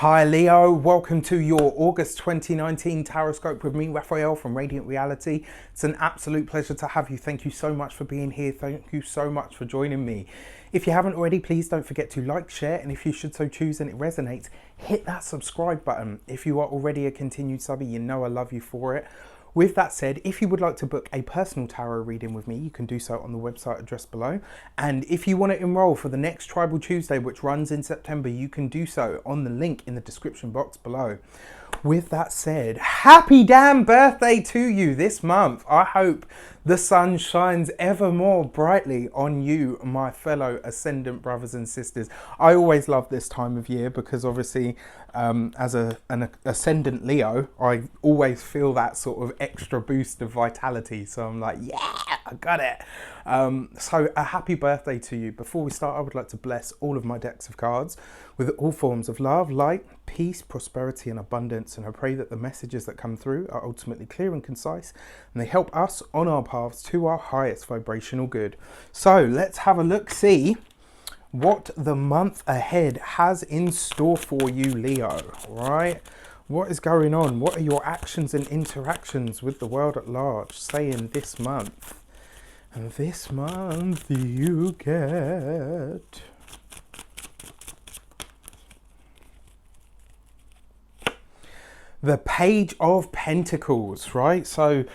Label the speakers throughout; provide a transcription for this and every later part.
Speaker 1: Hi Leo, welcome to your August 2019 Taroscope with me, Raphael from Reydiant Reality. It's an absolute pleasure to have you. Thank you so much for being here. Thank you so much for joining me. If you haven't already, please don't forget to like, share, and if you should so choose and it resonates, hit that subscribe button. If you are already a continued subby, you know I love you for it. With that said, if you would like to book a personal tarot reading with me, you can do so on the website addressed below. And if you want to enroll for the next Tribal Tuesday, which runs in September, you can do so on the link in the description box below. With that said, happy damn birthday to you this month. I hope the sun shines ever more brightly on you, my fellow Ascendant brothers and sisters. I always love this time of year because obviously as an Ascendant Leo, I always feel that sort of extra boost of vitality. So I'm like, yeah, I got it. So a happy birthday to you. Before we start, I would like to bless all of my decks of cards with all forms of love, light, peace, prosperity and abundance. And I pray that the messages that come through are ultimately clear and concise and they help us on our paths to our highest vibrational good. So let's have a look, see what the month ahead has in store for you, Leo, right? What is going on? What are your actions and interactions with the world at large saying this month? And this month you get the Page of Pentacles, right? So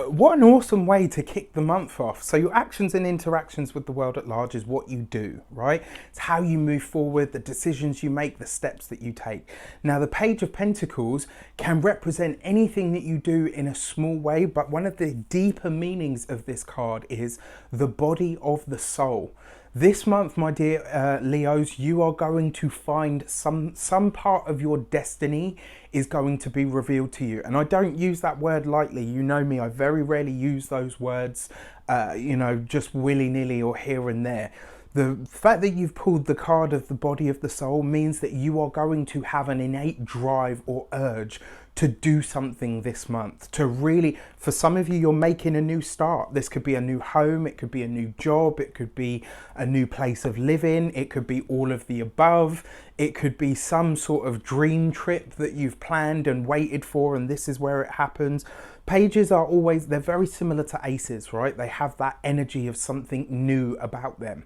Speaker 1: what an awesome way to kick the month off. So your actions and interactions with the world at large is what you do, right? It's how you move forward, the decisions you make, the steps that you take. Now, the Page of Pentacles can represent anything that you do in a small way, but one of the deeper meanings of this card is the body of the soul. This month, my dear Leos, you are going to find some part of your destiny is going to be revealed to you. And I don't use that word lightly. You know me, I very rarely use those words, just willy-nilly or here and there. The fact that you've pulled the card of the body of the soul means that you are going to have an innate drive or urge to do something this month, to really, for some of you, you're making a new start. This could be a new home, it could be a new job, it could be a new place of living, it could be all of the above, it could be some sort of dream trip that you've planned and waited for, and this is where it happens. Pages are always, they're very similar to aces, right? They have that energy of something new about them.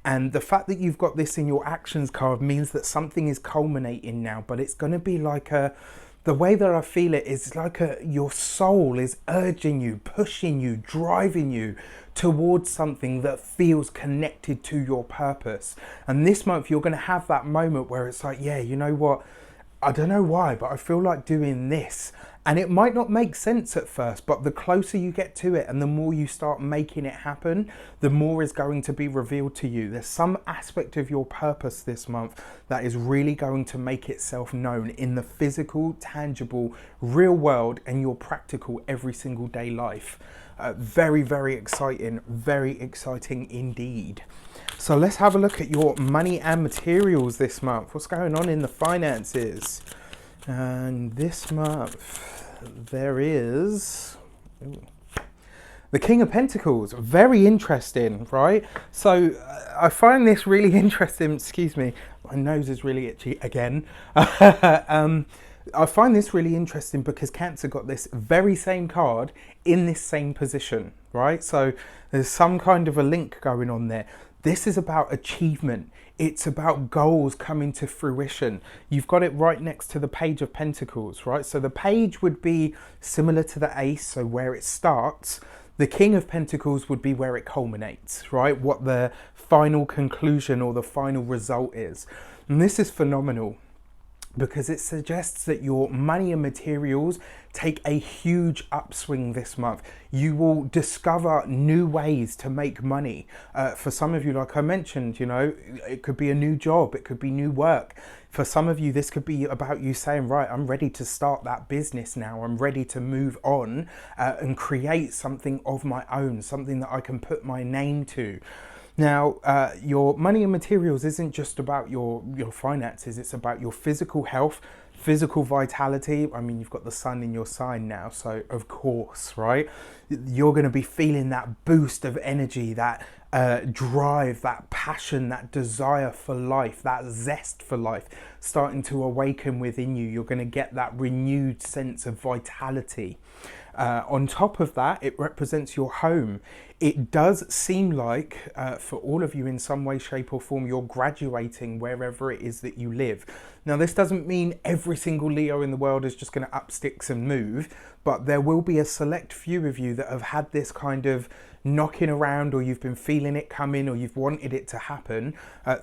Speaker 1: And the fact that you've got this in your actions card means that something is culminating now, but it's going to be like the way that I feel it is like your soul is urging you, pushing you, driving you towards something that feels connected to your purpose. And this month you're going to have that moment where it's like, yeah, you know what? I don't know why, but I feel like doing this. And it might not make sense at first, but the closer you get to it and the more you start making it happen, the more is going to be revealed to you. There's some aspect of your purpose this month that is really going to make itself known in the physical, tangible, real world and your practical every single day life. Very, very exciting indeed. So let's have a look at your money and materials this month. What's going on in the finances? And this month there is the King of Pentacles. Very interesting, right? So I find this really interesting. Excuse me, my nose is really itchy again. I find this really interesting because Cancer got this very same card in this same position, right? So there's some kind of a link going on there. This is about achievement. It's about goals coming to fruition. You've got it right next to the Page of Pentacles, right? So the page would be similar to the ace, so where it starts. The King of Pentacles would be where it culminates, right? What the final conclusion or the final result is. And this is phenomenal because it suggests that your money and materials take a huge upswing this month. You will discover new ways to make money. For some of you, like I mentioned, you know, it could be a new job, it could be new work. For some of you, this could be about you saying, right, I'm ready to start that business now. I'm ready to move on and create something of my own, something that I can put my name to. Now, your money and materials isn't just about your finances, it's about your physical health, physical vitality. I mean, you've got the sun in your sign now, so of course, right? You're going to be feeling that boost of energy, that drive, that passion, that desire for life, that zest for life starting to awaken within you. You're going to get that renewed sense of vitality. On top of that, it represents your home. It does seem like for all of you in some way, shape or form, you're graduating wherever it is that you live. Now, this doesn't mean every single Leo in the world is just going to up sticks and move, but there will be a select few of you that have had this kind of knocking around, or you've been feeling it coming, or you've wanted it to happen.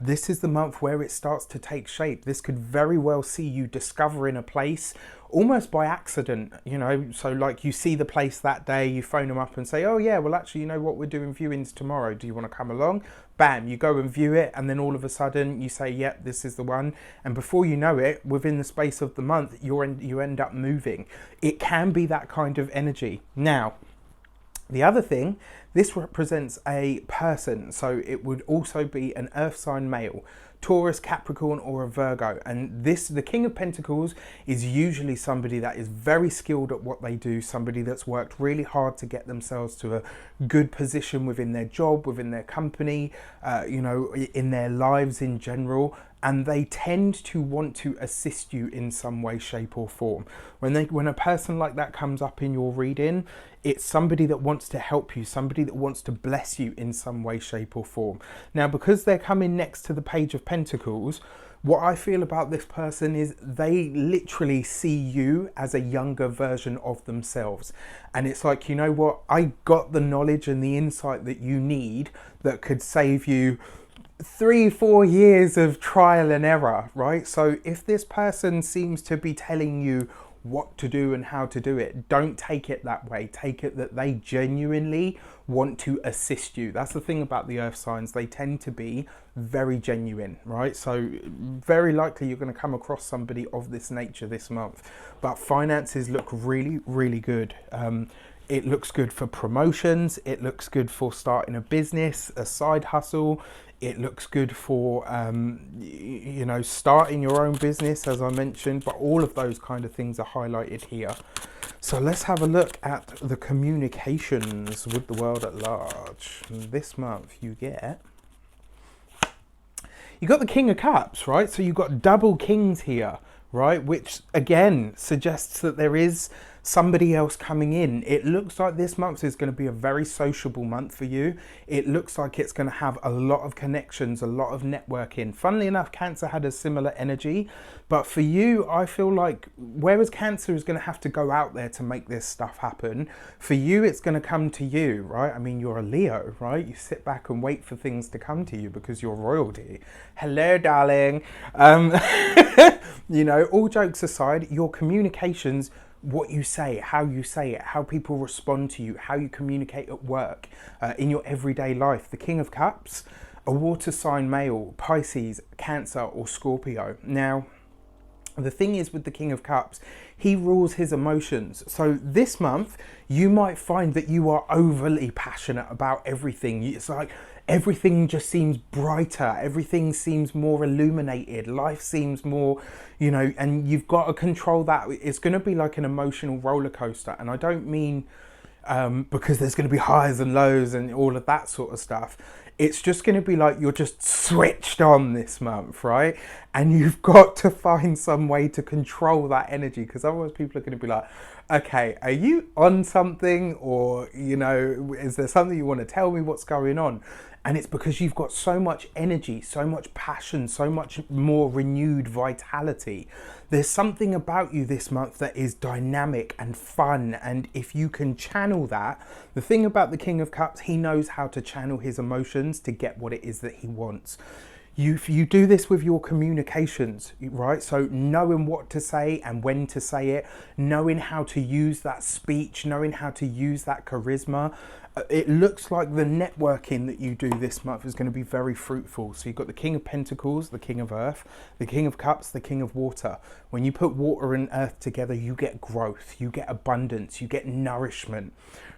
Speaker 1: This is the month where it starts to take shape. This could very well see you discovering a place almost by accident, you know, so like you see the place that day, you phone them up and say, oh yeah, well actually, you know what, we're doing viewings tomorrow, do you want to come along? Bam, you go and view it, and then all of a sudden you say, yep, this is the one, and before you know it, within the space of the month, you end up moving. It can be that kind of energy. Now, the other thing, this represents a person, so it would also be an earth sign male, Taurus, Capricorn or a Virgo. And this, the King of Pentacles, is usually somebody that is very skilled at what they do, somebody that's worked really hard to get themselves to a good position within their job, within their company, you know, in their lives in general. And they tend to want to assist you in some way, shape or form. When a person like that comes up in your reading, it's somebody that wants to help you, somebody that wants to bless you in some way, shape or form. Now, because they're coming next to the Page of Pentacles, what I feel about this person is they literally see you as a younger version of themselves. And it's like, you know what, I got the knowledge and the insight that you need that could save you 3-4 years of trial and error, right? So if this person seems to be telling you what to do and how to do it, don't take it that way. Take it that they genuinely want to assist you. That's the thing about the earth signs. They tend to be very genuine, right? So very likely you're going to come across somebody of this nature this month. But finances look really, really good. It looks good for promotions. It looks good for starting a business, a side hustle. It looks good for, you know, starting your own business, as I mentioned, but all of those kind of things are highlighted here. So let's have a look at the communications with the world at large. This month you got the King of Cups, right? So you've got double kings here, right? Which again suggests that there is somebody else coming in. It looks like this month is going to be a very sociable month for you. It looks like it's going to have a lot of connections, a lot of networking. Funnily enough, Cancer had a similar energy, but for you, I feel like whereas Cancer is going to have to go out there to make this stuff happen, for you, it's going to come to you, right? I mean, you're a Leo, right? You sit back and wait for things to come to you because you're royalty. Hello, darling. You know, all jokes aside, your communications, what you say, how it, how people respond to you, how you communicate at work, in your everyday life. The King of Cups, a water sign male, Pisces, Cancer or Scorpio. Now, the thing is with the King of Cups, he rules his emotions. So this month, you might find that you are overly passionate about everything. It's like everything just seems brighter. Everything seems more illuminated. Life seems more, you know, and you've got to control that. It's going to be like an emotional roller coaster. And I don't mean because there's going to be highs and lows and all of that sort of stuff. It's just going to be like you're just switched on this month, right? And you've got to find some way to control that energy, because otherwise people are going to be like, okay, are you on something? Or, you know, is there something you want to tell me? What's going on? And it's because you've got so much energy, so much passion, so much more renewed vitality. There's something about you this month that is dynamic and fun. And if you can channel that, the thing about the King of Cups, he knows how to channel his emotions to get what it is that he wants. You do this with your communications, right? So knowing what to say and when to say it, knowing how to use that speech, knowing how to use that charisma. It looks like the networking that you do this month is going to be very fruitful. So you've got the King of Pentacles, the King of Earth, the King of Cups, the King of Water. When you put water and earth together, you get growth, you get abundance, you get nourishment,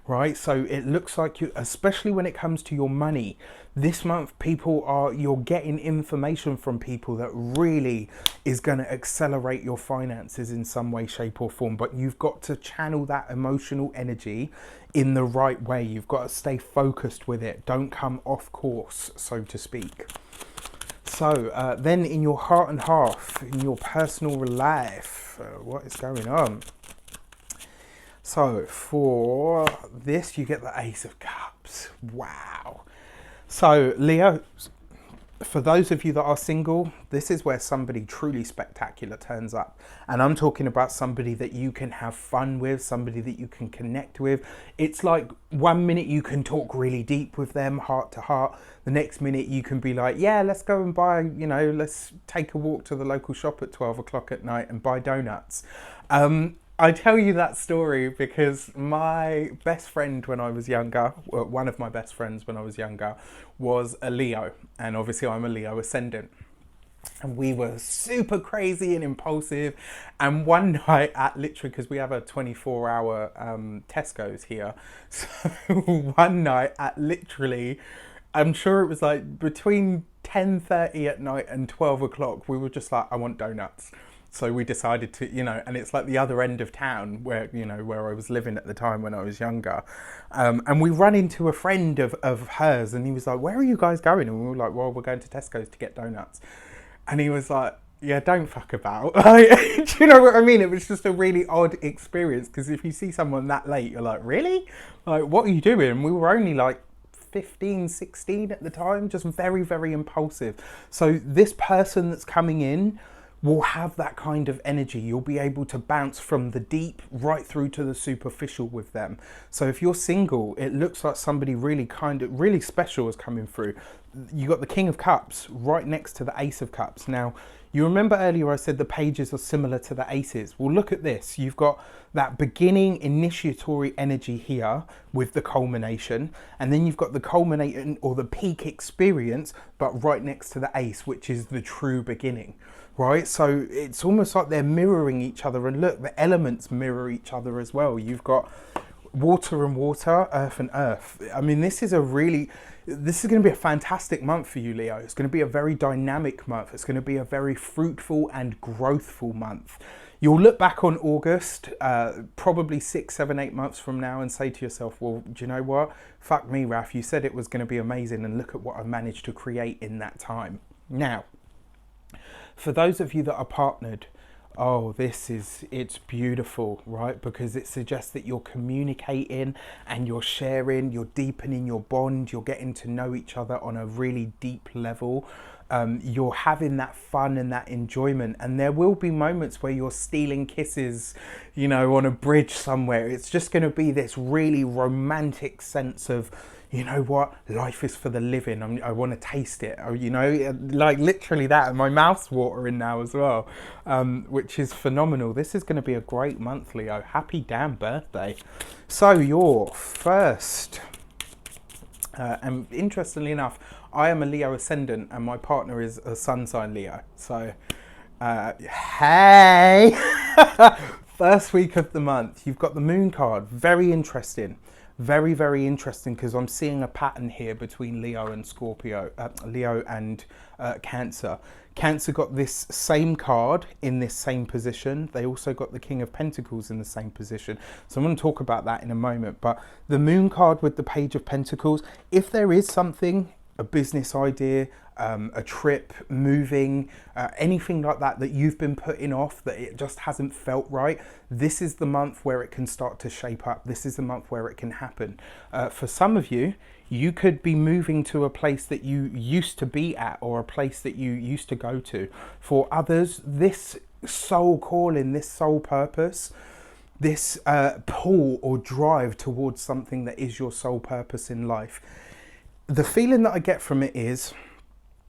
Speaker 1: right? So it looks like you, especially when it comes to your money, this month you're getting information from people that really is going to accelerate your finances in some way, shape or form. But you've got to channel that emotional energy in the right way. You've got to stay focused with it. Don't come off course, so to speak. So then in your heart and half, in your personal life, what is going on? So for this, you get the Ace of Cups. Wow. So Leo, for those of you that are single, this is where somebody truly spectacular turns up. And I'm talking about somebody that you can have fun with, somebody that you can connect with. It's like 1 minute you can talk really deep with them, heart to heart. The next minute you can be like, yeah, let's go and buy, let's take a walk to the local shop at 12 o'clock at night and buy donuts. I tell you that story because my best friend when I was younger, one of my best friends when I was younger, was a Leo. And obviously I'm a Leo ascendant. And we were super crazy and impulsive. And one night at literally, because we have a 24-hour Tesco's here. So one night at literally, I'm sure it was like between 10:30 at night and 12 o'clock, we were just like, I want donuts. So we decided to, and it's like the other end of town where I was living at the time when I was younger. And we run into a friend of hers and he was like, where are you guys going? And we were like, well, we're going to Tesco's to get donuts. And he was like, yeah, don't fuck about. Do you know what I mean? It was just a really odd experience because if you see someone that late, you're like, really? Like, what are you doing? We were only like 15, 16 at the time, just very, very impulsive. So this person that's coming in will have that kind of energy. You'll be able to bounce from the deep right through to the superficial with them. So if you're single, it looks like somebody really special is coming through. You got the King of Cups right next to the Ace of Cups. Now, you remember earlier I said the pages are similar to the aces. Well, look at this. You've got that beginning initiatory energy here with the culmination, and then you've got the culminating or the peak experience, but right next to the ace, which is the true beginning. Right, so it's almost like they're mirroring each other, and look, the elements mirror each other as well. You've got water and water, earth and earth. I mean, this is going to be a fantastic month for you, Leo. It's going to be a very dynamic month. It's going to be a very fruitful and growthful month. You'll look back on August, probably 6, 7, 8 months from now and say to yourself, well, do you know what? Fuck me, Raph, you said it was going to be amazing, and look at what I've managed to create in that time. Now, for those of you that are partnered, it's beautiful, right? Because it suggests that you're communicating and you're sharing, you're deepening your bond, you're getting to know each other on a really deep level. You're having that fun and that enjoyment, and there will be moments where you're stealing kisses, on a bridge somewhere. It's just going to be this really romantic sense of, you know what, life is for the living. I want to taste it, like literally that. And my mouth's watering now as well, which is phenomenal. This is going to be a great month, Leo. Happy damn birthday. So your first, and interestingly enough, I am a Leo ascendant and my partner is a sun sign Leo. So, hey, first week of the month, you've got the moon card. Very interesting. Very, very interesting, because I'm seeing a pattern here between Leo and Leo and Cancer. Cancer got this same card in this same position. They also got the King of Pentacles in the same position. So I'm going to talk about that in a moment. But the moon card with the Page of Pentacles, if there is something, a business idea, a trip, moving, anything like that you've been putting off, that it just hasn't felt right, this is the month where it can start to shape up. This is the month where it can happen. For some of you, you could be moving to a place that you used to be at, or a place that you used to go to. For others, this soul calling, this soul purpose, this pull or drive towards something that is your soul purpose in life. The feeling that I get from it is,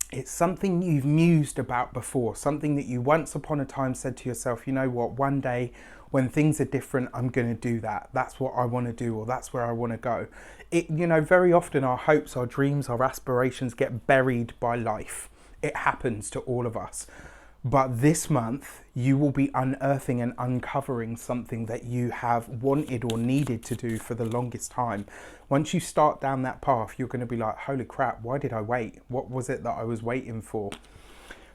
Speaker 1: it's something you've mused about before, something that you once upon a time said to yourself, you know what, one day when things are different, I'm going to do that. That's what I want to do, or that's where I want to go. Very often our hopes, our dreams, our aspirations get buried by life. It happens to all of us. But this month, you will be unearthing and uncovering something that you have wanted or needed to do for the longest time. Once you start down that path, you're going to be like, holy crap, why did I wait? What was it that I was waiting for?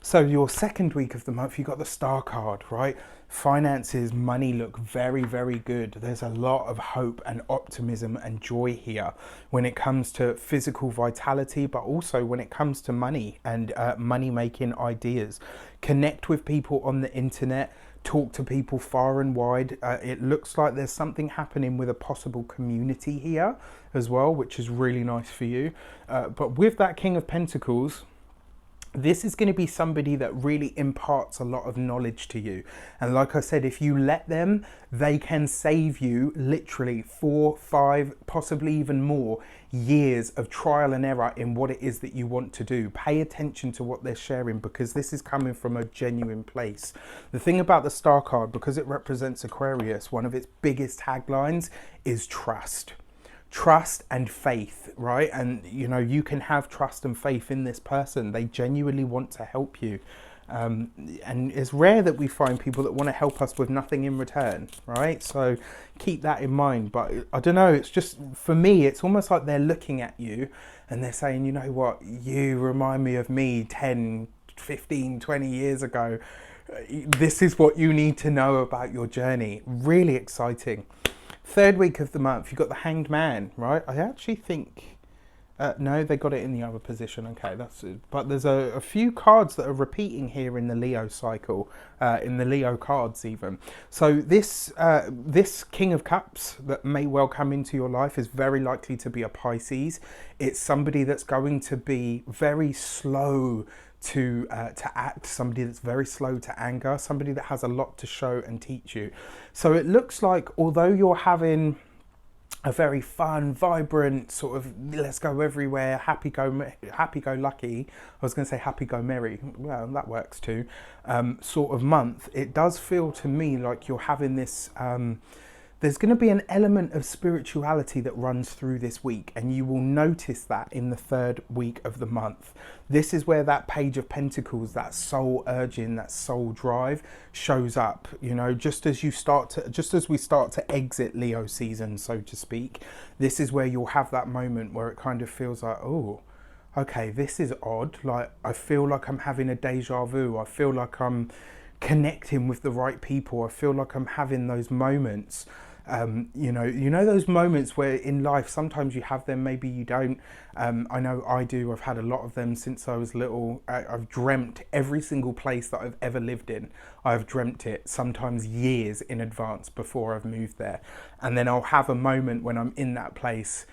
Speaker 1: So your second week of the month, you got the Star card, right? Finances, money look very, very good. There's a lot of hope and optimism and joy here when it comes to physical vitality, but also when it comes to money and money-making ideas. Connect with people on the internet. Talk to people far and wide. It looks like there's something happening with a possible community here as well, which is really nice for you. But with that King of Pentacles, this is going to be somebody that really imparts a lot of knowledge to you. And like I said, if you let them, they can save you literally 4, 5, possibly even more years of trial and error in what it is that you want to do. Pay attention to what they're sharing, because this is coming from a genuine place. The thing about the Star card, because it represents Aquarius, one of its biggest taglines is trust. Trust and faith, right? And you know, you can have trust and faith in this person. They genuinely want to help you. And it's rare that we find people that want to help us with nothing in return, right? So keep that in mind. But I don't know, it's just, for me, it's almost like they're looking at you and they're saying, you know what, you remind me of me 10, 15, 20 years ago. This is what you need to know about your journey. Really exciting. Third week of the month, you've got the Hanged Man, right? I actually think, no, they got it in the other position. Okay, that's it. But there's a few cards that are repeating here in the Leo cycle, in the Leo cards even. So this King of Cups that may well come into your life is very likely to be a Pisces. It's somebody that's going to be very slow to act, somebody that's very slow to anger, somebody that has a lot to show and teach you. So it looks like, although you're having a very fun, vibrant, sort of let's go everywhere, happy go lucky, I was going to say happy go merry, well that works too, sort of month, it does feel to me like you're having this there's going to be an element of spirituality that runs through this week, and you will notice that in the third week of the month. This is where that Page of Pentacles, that soul urging, that soul drive shows up, you know, just as we start to exit Leo season, so to speak. This is where you'll have that moment where it kind of feels like, oh, okay, this is odd. Like, I feel like I'm having a deja vu. I feel like I'm connecting with the right people. I feel like I'm having those moments. You know those moments where in life sometimes you have them, maybe you don't. I know I do. I've had a lot of them since I was little. I've dreamt every single place that I've ever lived in. I've dreamt it sometimes years in advance before I've moved there, and then I'll have a moment when I'm in that place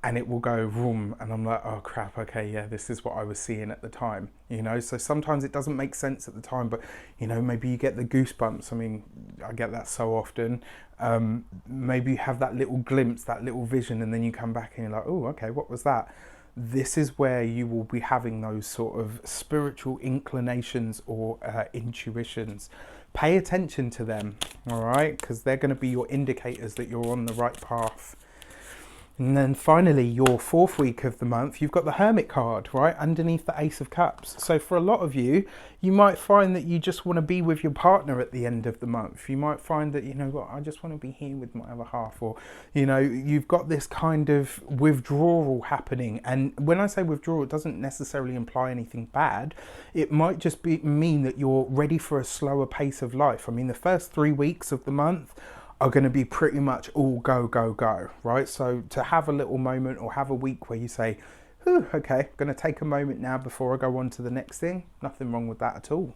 Speaker 1: and it will go vroom, and I'm like, oh crap, okay, yeah, this is what I was seeing at the time, you know. So sometimes it doesn't make sense at the time, but you know, maybe you get the goosebumps. I mean, I get that so often. Maybe you have that little glimpse, that little vision, and then you come back and you're like, oh, okay, what was that? This is where you will be having those sort of spiritual inclinations or intuitions. Pay attention to them, all right, because they're going to be your indicators that you're on the right path. And then finally, your fourth week of the month, you've got the Hermit card, right, underneath the Ace of Cups. So for a lot of you, you might find that you just want to be with your partner at the end of the month. You might find that, you know what, I just want to be here with my other half. Or, you know, you've got this kind of withdrawal happening. And when I say withdrawal, it doesn't necessarily imply anything bad. It might just mean that you're ready for a slower pace of life. I mean, the first 3 weeks of the month are going to be pretty much all go, go, go, right? So to have a little moment or have a week where you say, oh, okay, I'm going to take a moment now before I go on to the next thing. Nothing wrong with that at all.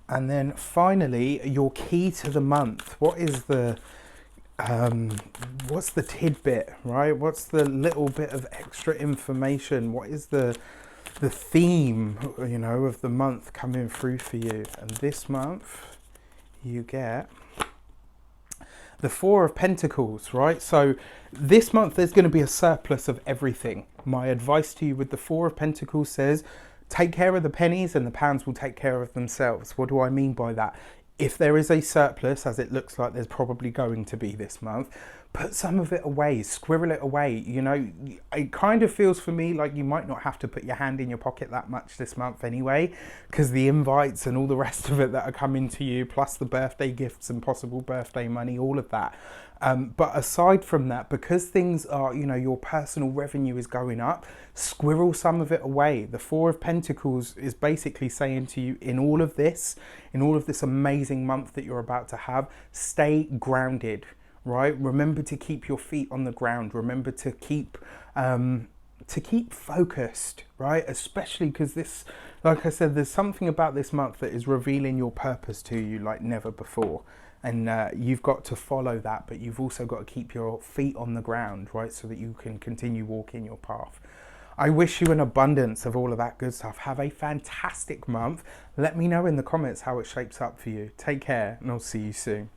Speaker 1: And then finally, your key to the month. What is the, what's the tidbit, right? What's the little bit of extra information? What is the theme, you know, of the month coming through for you? And this month, you get the Four of Pentacles, right? So this month there's going to be a surplus of everything. My advice to you with the Four of Pentacles says, take care of the pennies and the pounds will take care of themselves. What do I mean by that? If there is a surplus, as it looks like there's probably going to be this month, put some of it away, squirrel it away. You know, it kind of feels for me like you might not have to put your hand in your pocket that much this month anyway, because the invites and all the rest of it that are coming to you, plus the birthday gifts and possible birthday money, all of that. But aside from that, because things are, you know, your personal revenue is going up, squirrel some of it away. The Four of Pentacles is basically saying to you, in all of this amazing month that you're about to have, stay grounded, right? Remember to keep your feet on the ground. Remember to keep focused, right? Especially because this, like I said, there's something about this month that is revealing your purpose to you like never before. And you've got to follow that, but you've also got to keep your feet on the ground, right? So that you can continue walking your path. I wish you an abundance of all of that good stuff. Have a fantastic month. Let me know in the comments how it shapes up for you. Take care, and I'll see you soon.